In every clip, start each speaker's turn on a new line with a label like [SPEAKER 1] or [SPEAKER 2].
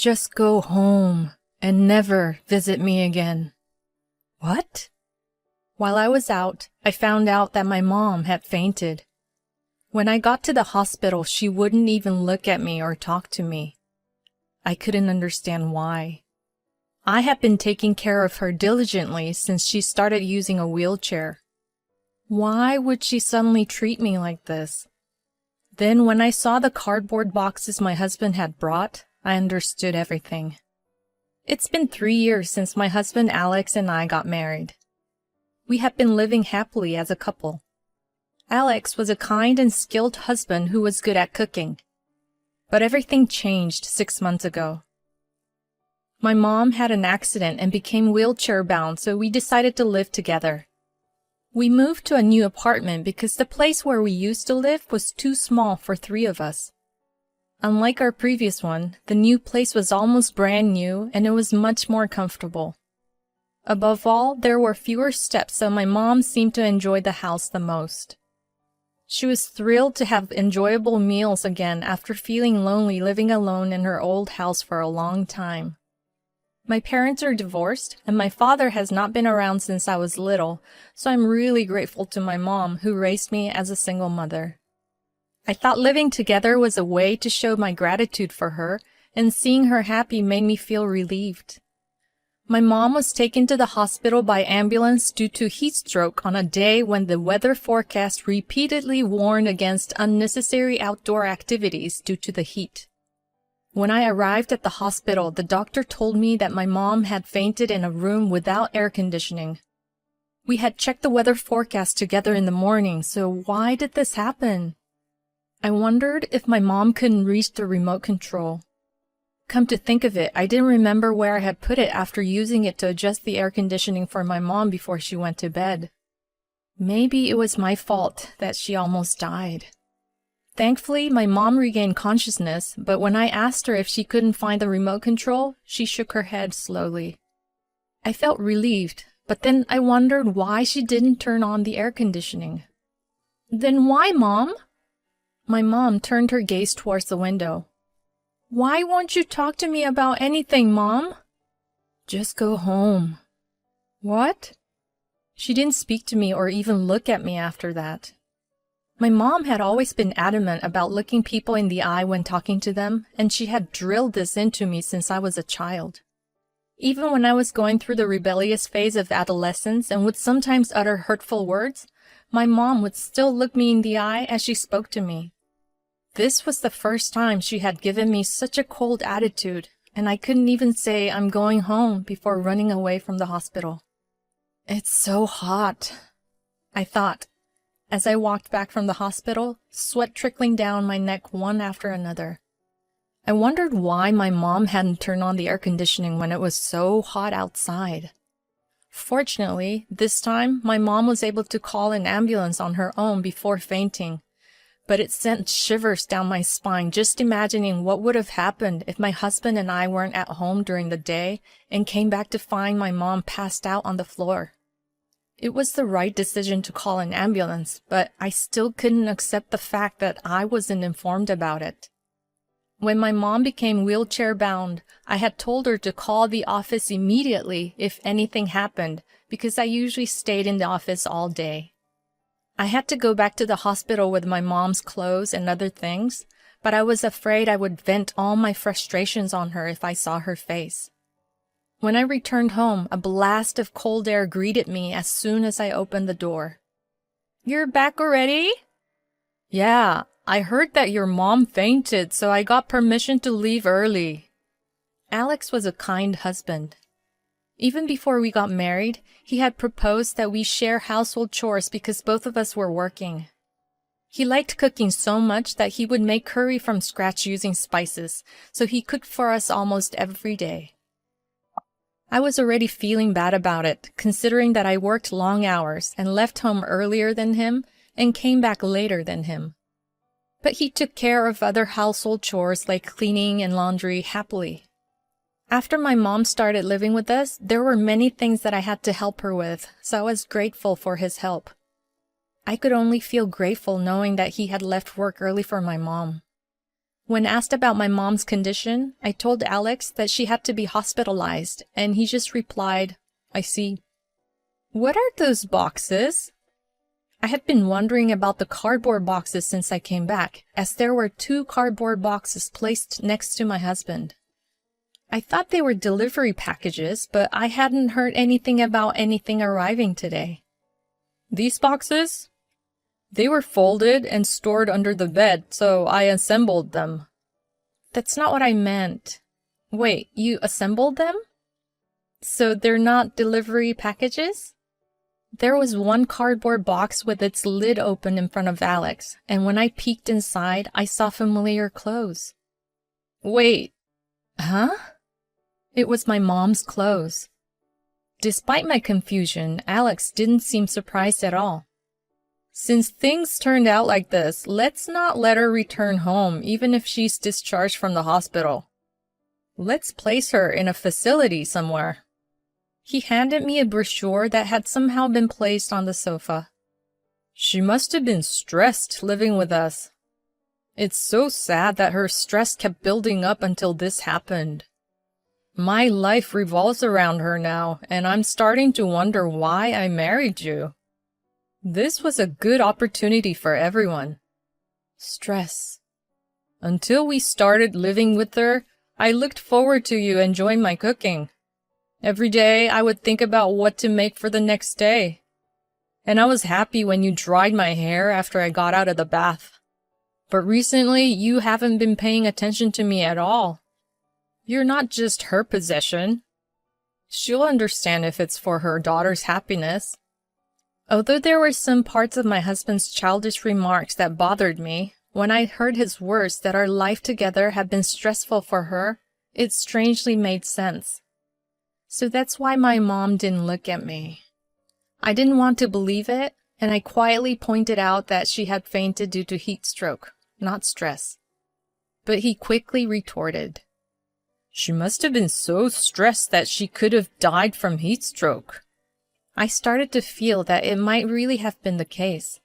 [SPEAKER 1] Just go home and never visit me again." "What?" "While I was out, I found out that my mom had fainted. When I got to the hospital, she wouldn't even look at me or talk to me. I couldn't understand why. I had been taking care of her diligently since she started using a wheelchair. Why would she suddenly treat me like this? Then when I saw the cardboard boxes my husband had brought, I understood everything. It's been 3 years since my husband Alex and I got married. We have been living happily as a couple. Alex was a kind and skilled husband who was good at cooking. But everything changed 6 months ago. My mom had an accident and became wheelchair-bound, so we decided to live together. We moved to a new apartment because the place where we used to live was too small for 3 of us. Unlike our previous one, the new place was almost brand new and it was much more comfortable. Above all, there were fewer steps, so my mom seemed to enjoy the house the most. She was thrilled to have enjoyable meals again after feeling lonely living alone in her old house for a long time. My parents are divorced, and my father has not been around since I was little, so I'm really grateful to my mom who raised me as a single mother. I thought living together was a way to show my gratitude for her, and seeing her happy made me feel relieved. My mom was taken to the hospital by ambulance due to heat stroke on a day when the weather forecast repeatedly warned against unnecessary outdoor activities due to the heat. When I arrived at the hospital, the doctor told me that my mom had fainted in a room without air conditioning. We had checked the weather forecast together in the morning, so why did this happen? I wondered if my mom couldn't reach the remote control. Come to think of it, I didn't remember where I had put it after using it to adjust the air conditioning for my mom before she went to bed. Maybe it was my fault that she almost died. Thankfully, my mom regained consciousness, but when I asked her if she couldn't find the remote control, she shook her head slowly. I felt relieved, but then I wondered why she didn't turn on the air conditioning. "Then why, Mom?" My mom turned her gaze towards the window. "Why won't you talk to me about anything, Mom?" "Just go home." "What?" She didn't speak to me or even look at me after that. My mom had always been adamant about looking people in the eye when talking to them, and she had drilled this into me since I was a child. Even when I was going through the rebellious phase of adolescence and would sometimes utter hurtful words, my mom would still look me in the eye as she spoke to me. This was the first time she had given me such a cold attitude, and I couldn't even say I'm going home before running away from the hospital. "It's so hot," I thought, as I walked back from the hospital, sweat trickling down my neck one after another. I wondered why my mom hadn't turned on the air conditioning when it was so hot outside. Fortunately, this time, my mom was able to call an ambulance on her own before fainting, but it sent shivers down my spine just imagining what would have happened if my husband and I weren't at home during the day and came back to find my mom passed out on the floor. It was the right decision to call an ambulance, but I still couldn't accept the fact that I wasn't informed about it. When my mom became wheelchair-bound, I had told her to call the office immediately if anything happened, because I usually stayed in the office all day. I had to go back to the hospital with my mom's clothes and other things, but I was afraid I would vent all my frustrations on her if I saw her face. When I returned home, a blast of cold air greeted me as soon as I opened the door. "You're back already?" "Yeah, I heard that your mom fainted, so I got permission to leave early." Alex was a kind husband. Even before we got married, he had proposed that we share household chores because both of us were working. He liked cooking so much that he would make curry from scratch using spices, so he cooked for us almost every day. I was already feeling bad about it, considering that I worked long hours and left home earlier than him and came back later than him. But he took care of other household chores like cleaning and laundry happily. After my mom started living with us, there were many things that I had to help her with, so I was grateful for his help. I could only feel grateful knowing that he had left work early for my mom. When asked about my mom's condition, I told Alex that she had to be hospitalized, and he just replied, "I see." "What are those boxes?" I had been wondering about the cardboard boxes since I came back, as there were 2 cardboard boxes placed next to my husband. I thought they were delivery packages, but I hadn't heard anything about anything arriving today. "These boxes? They were folded and stored under the bed, so I assembled them." "That's not what I meant." "Wait, you assembled them? So they're not delivery packages?" There was one cardboard box with its lid open in front of Alex, and when I peeked inside, I saw familiar clothes. "Wait, huh?" It was my mom's clothes. Despite my confusion, Alex didn't seem surprised at all. "Since things turned out like this, let's not let her return home, even if she's discharged from the hospital. Let's place her in a facility somewhere." He handed me a brochure that had somehow been placed on the sofa. "She must have been stressed living with us. It's so sad that her stress kept building up until this happened. My life revolves around her now, and I'm starting to wonder why I married you. This was a good opportunity for everyone." Stress. "Until we started living with her, I looked forward to you enjoying my cooking. Every day I would think about what to make for the next day. And I was happy when you dried my hair after I got out of the bath. But recently you haven't been paying attention to me at all. You're not just her possession. She'll understand if it's for her daughter's happiness." Although there were some parts of my husband's childish remarks that bothered me, when I heard his words that our life together had been stressful for her, it strangely made sense. So that's why my mom didn't look at me. I didn't want to believe it, and I quietly pointed out that she had fainted due to heat stroke, not stress. But he quickly retorted, "She must have been so stressed that she could have died from heat stroke." I started to feel that it might really have been the case.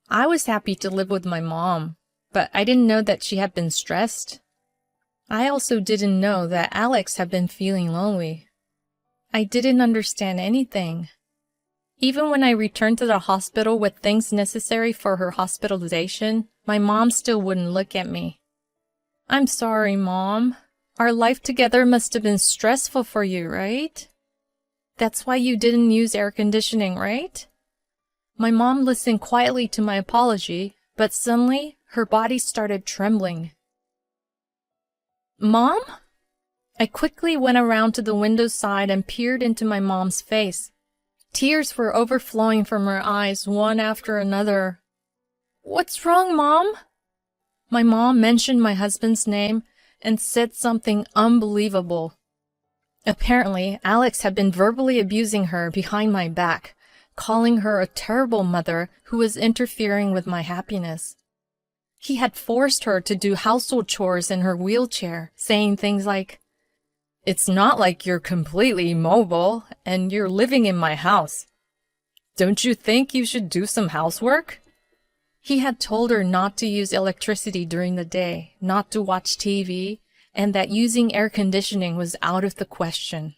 [SPEAKER 1] I was happy to live with my mom, but I didn't know that she had been stressed. I also didn't know that Alex had been feeling lonely. I didn't understand anything. Even when I returned to the hospital with things necessary for her hospitalization, my mom still wouldn't look at me. "I'm sorry, Mom. Our life together must have been stressful for you, right? That's why you didn't use air conditioning, right?" My mom listened quietly to my apology, but suddenly her body started trembling. "Mom?" I quickly went around to the window side and peered into my mom's face. Tears were overflowing from her eyes, one after another. "What's wrong, Mom?" My mom mentioned my husband's name and said something unbelievable. Apparently, Alex had been verbally abusing her behind my back, calling her a terrible mother who was interfering with my happiness. He had forced her to do household chores in her wheelchair, saying things like, "It's not like you're completely immobile, and you're living in my house. Don't you think you should do some housework?" He had told her not to use electricity during the day, not to watch TV, and that using air conditioning was out of the question.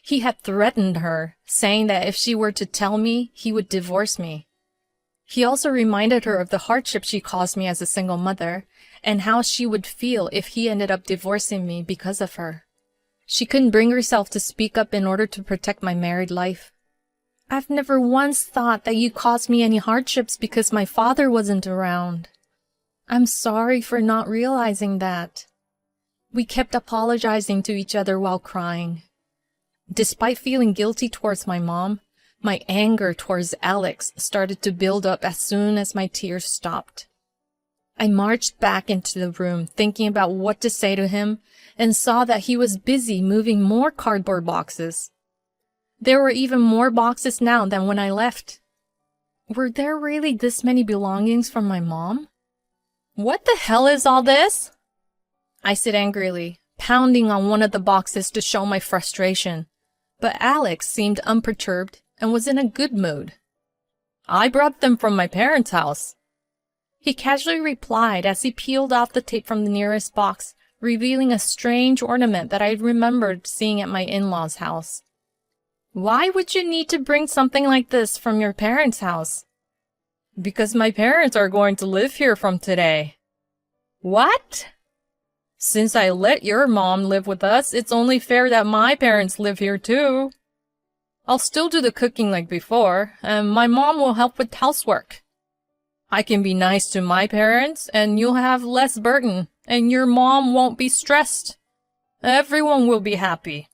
[SPEAKER 1] He had threatened her, saying that if she were to tell me, he would divorce me. He also reminded her of the hardship she caused me as a single mother, and how she would feel if he ended up divorcing me because of her. She couldn't bring herself to speak up in order to protect my married life. "I've never once thought that you caused me any hardships because my father wasn't around. I'm sorry for not realizing that." We kept apologizing to each other while crying. Despite feeling guilty towards my mom, my anger towards Alex started to build up as soon as my tears stopped. I marched back into the room thinking about what to say to him and saw that he was busy moving more cardboard boxes. There were even more boxes now than when I left. Were there really this many belongings from my mom? "What the hell is all this?" I said angrily, pounding on one of the boxes to show my frustration. But Alex seemed unperturbed and was in a good mood. "I brought them from my parents' house." He casually replied as he peeled off the tape from the nearest box, revealing a strange ornament that I remembered seeing at my in-laws' house. Why would you need to bring something like this from your parents' house? Because my parents are going to live here from today. What? Since I let your mom live with us, it's only fair that my parents live here too. I'll still do the cooking like before, and my mom will help with housework. I can be nice to my parents, and you'll have less burden, and your mom won't be stressed. Everyone will be happy.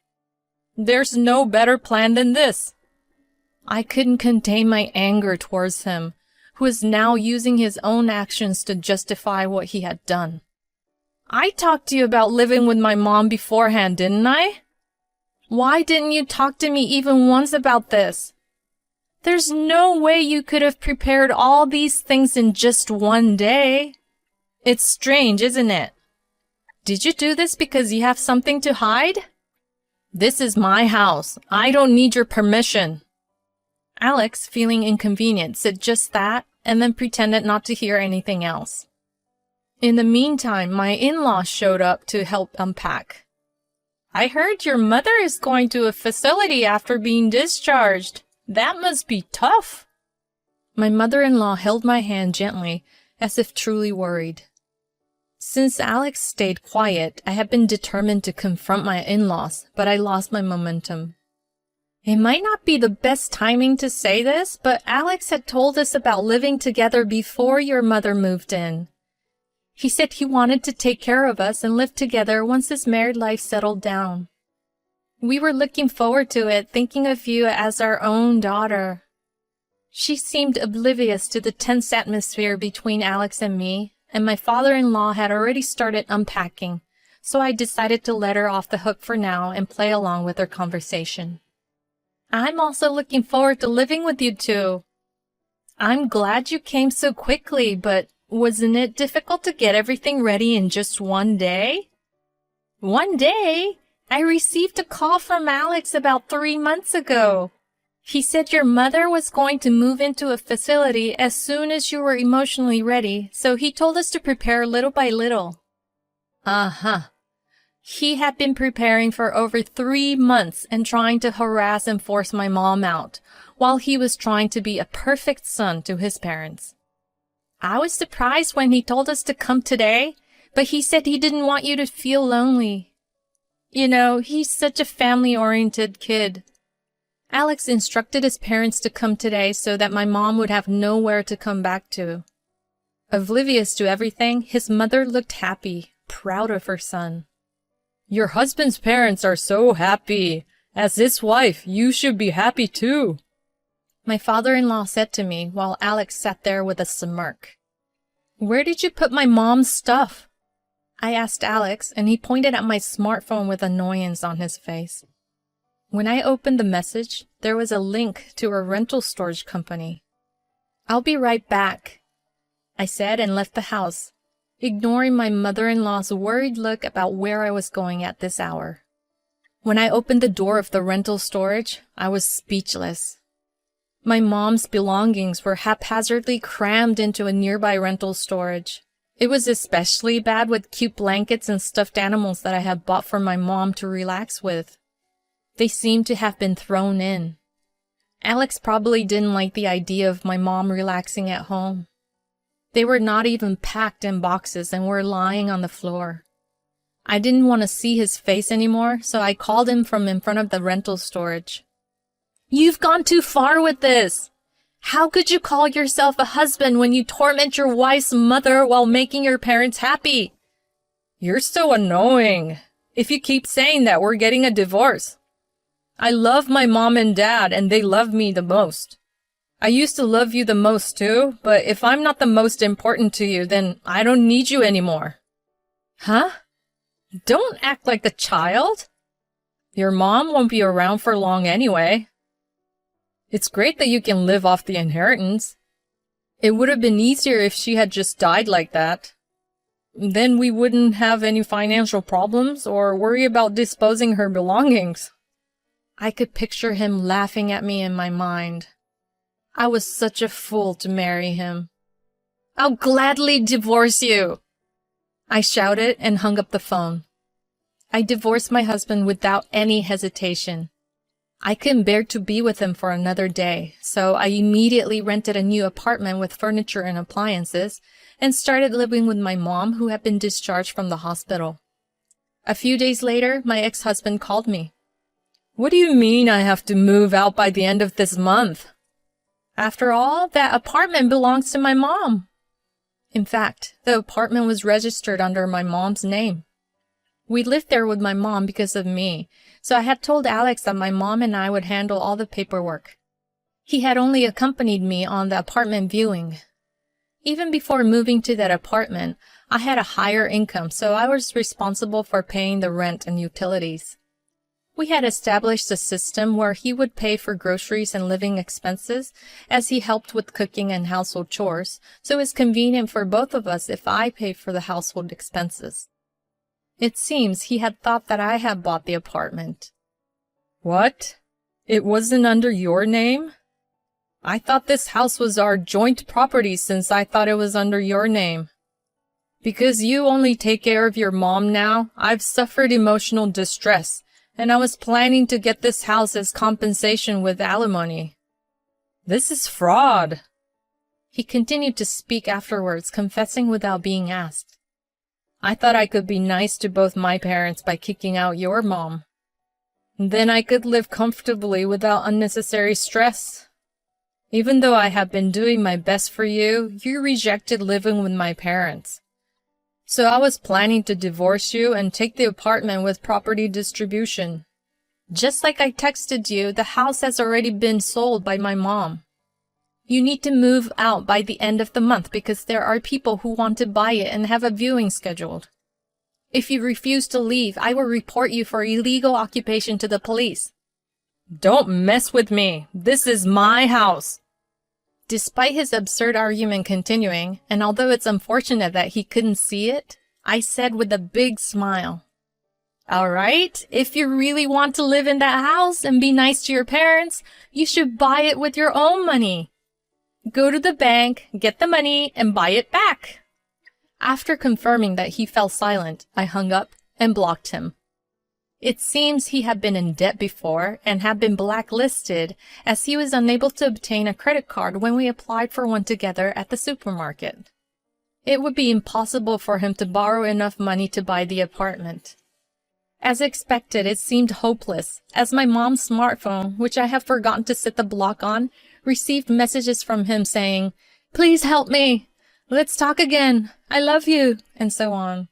[SPEAKER 1] There's no better plan than this. I couldn't contain my anger towards him, who is now using his own actions to justify what he had done. I talked to you about living with my mom beforehand, didn't I? Why didn't you talk to me even once about this? There's no way you could have prepared all these things in just one day. It's strange, isn't it? Did you do this because you have something to hide? This is my house. I don't need your permission. Alex, feeling inconvenient, said just that and then pretended not to hear anything else. In the meantime, my in-laws showed up to help unpack. I heard your mother is going to a facility after being discharged. That must be tough. My mother-in-law held my hand gently, as if truly worried. Since Alex stayed quiet, I had been determined to confront my in-laws, but I lost my momentum. It might not be the best timing to say this, but Alex had told us about living together before your mother moved in. He said he wanted to take care of us and live together once his married life settled down. We were looking forward to it, thinking of you as our own daughter. She seemed oblivious to the tense atmosphere between Alex and me, and my father-in-law had already started unpacking, so I decided to let her off the hook for now and play along with her conversation. I'm also looking forward to living with you two. I'm glad you came so quickly, but wasn't it difficult to get everything ready in just one day? One day? I received a call from Alex about 3 months ago. He said your mother was going to move into a facility as soon as you were emotionally ready, so he told us to prepare little by little. Uh-huh. He had been preparing for over 3 months and trying to harass and force my mom out, while he was trying to be a perfect son to his parents. I was surprised when he told us to come today, but he said he didn't want you to feel lonely. You know, he's such a family-oriented kid. Alex instructed his parents to come today so that my mom would have nowhere to come back to. Oblivious to everything, his mother looked happy, proud of her son. Your husband's parents are so happy. As his wife, you should be happy too. My father-in-law said to me while Alex sat there with a smirk. Where did you put my mom's stuff? I asked Alex, and he pointed at my smartphone with annoyance on his face. When I opened the message, there was a link to a rental storage company. I'll be right back, I said and left the house, ignoring my mother-in-law's worried look about where I was going at this hour. When I opened the door of the rental storage, I was speechless. My mom's belongings were haphazardly crammed into a nearby rental storage. It was especially bad with cute blankets and stuffed animals that I had bought for my mom to relax with. They seemed to have been thrown in. Alex probably didn't like the idea of my mom relaxing at home. They were not even packed in boxes and were lying on the floor. I didn't want to see his face anymore, so I called him from in front of the rental storage. You've gone too far with this! How could you call yourself a husband when you torment your wife's mother while making your parents happy? You're so annoying. If you keep saying that, we're getting a divorce. I love my mom and dad, and they love me the most. I used to love you the most too, but if I'm not the most important to you, then I don't need you anymore. Huh? Don't act like a child. Your mom won't be around for long anyway. It's great that you can live off the inheritance. It would have been easier if she had just died like that. Then we wouldn't have any financial problems or worry about disposing her belongings. I could picture him laughing at me in my mind. I was such a fool to marry him. I'll gladly divorce you, I shouted and hung up the phone. I divorced my husband without any hesitation. I couldn't bear to be with him for another day, so I immediately rented a new apartment with furniture and appliances and started living with my mom, who had been discharged from the hospital. A few days later, my ex-husband called me. "What do you mean I have to move out by the end of this month?" "After all, that apartment belongs to my mom." In fact, the apartment was registered under my mom's name. We lived there with my mom because of me, so I had told Alex that my mom and I would handle all the paperwork. He had only accompanied me on the apartment viewing. Even before moving to that apartment, I had a higher income, so I was responsible for paying the rent and utilities. We had established a system where he would pay for groceries and living expenses as he helped with cooking and household chores, so it's convenient for both of us if I pay for the household expenses. It seems he had thought that I had bought the apartment. "What? It wasn't under your name? I thought this house was our joint property since I thought it was under your name. Because you only take care of your mom now, I've suffered emotional distress, and I was planning to get this house as compensation with alimony. This is fraud." He continued to speak afterwards, confessing without being asked. "I thought I could be nice to both my parents by kicking out your mom. Then I could live comfortably without unnecessary stress. Even though I have been doing my best for you, you rejected living with my parents. So I was planning to divorce you and take the apartment with property distribution. Just like I texted you, the house has already been sold by my mom. You need to move out by the end of the month because there are people who want to buy it and have a viewing scheduled. If you refuse to leave, I will report you for illegal occupation to the police." "Don't mess with me. This is my house." Despite his absurd argument continuing, and although it's unfortunate that he couldn't see it, I said with a big smile, "All right, if you really want to live in that house and be nice to your parents, you should buy it with your own money. Go to the bank, get the money, and buy it back." After confirming that he fell silent, I hung up and blocked him. It seems he had been in debt before and had been blacklisted as he was unable to obtain a credit card when we applied for one together at the supermarket. It would be impossible for him to borrow enough money to buy the apartment. As expected, it seemed hopeless, as my mom's smartphone, which I have forgotten to set the block on, received messages from him saying, "Please help me. Let's talk again. I love you," and so on.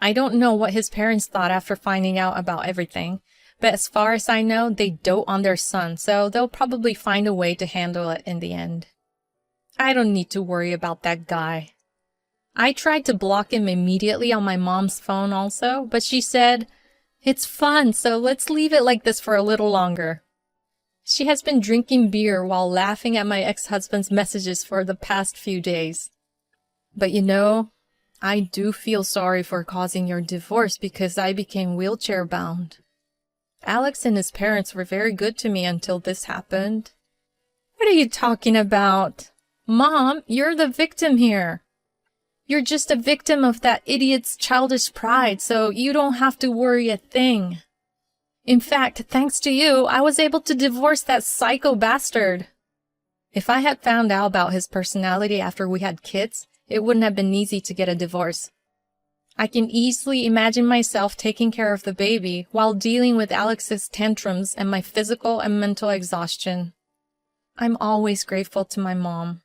[SPEAKER 1] I don't know what his parents thought after finding out about everything, but as far as I know, they dote on their son, so they'll probably find a way to handle it in the end. I don't need to worry about that guy. I tried to block him immediately on my mom's phone also, but she said, "It's fun, so let's leave it like this for a little longer." She has been drinking beer while laughing at my ex-husband's messages for the past few days. But you know, I do feel sorry for causing your divorce because I became wheelchair bound. Alex and his parents were very good to me until this happened. What are you talking about? Mom, you're the victim here. You're just a victim of that idiot's childish pride, so you don't have to worry a thing. In fact, thanks to you, I was able to divorce that psycho bastard. If I had found out about his personality after we had kids, it wouldn't have been easy to get a divorce. I can easily imagine myself taking care of the baby while dealing with Alex's tantrums and my physical and mental exhaustion. I'm always grateful to my mom.